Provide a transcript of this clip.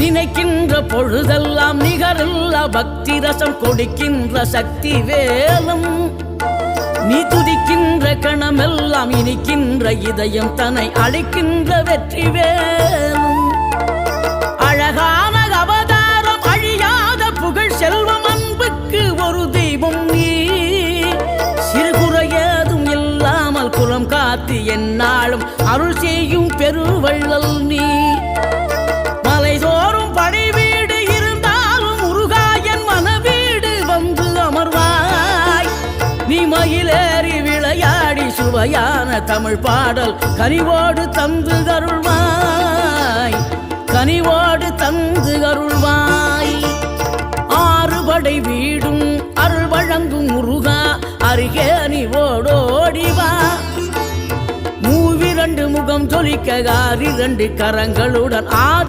நினைக்கின்ற பொழுதெல்லாம் நிகரில்லா பக்தி ரசம் கொடுக்கின்ற சக்தி வேலும் நீ துதிக்கின்ற கணமெல்லாம் இனிக்கின்ற இதயம் தன்னை அழைக்கின்ற வெற்றி வேலும் அழகான அவதாரம் அழியாத புகழ் செல்வம் அன்புக்கு ஒரு தெய்வம் நீ சிறுகுறையதும் இல்லாமல் குலம் காத்து எந்நாளும் அருள் செய்யும் பெருவள்ளல் நீ மலைதோறும் படை வீடு இருந்தாலும் முருகாயன் மனவீடு வந்து அமர்வாய் நீ மயிலேறி விளையாடி சுவையான தமிழ் பாடல் கனிவோடு தந்து அருள்வாய் கனிவோடு தந்து அருள்வாய் ஆறுபடை வீடும் அருள் வழங்கும் முருகா அருகே நீ ஓடோடிவா மூவிரண்டு முகம் ஜொலிக்க 6 கரங்களுடன்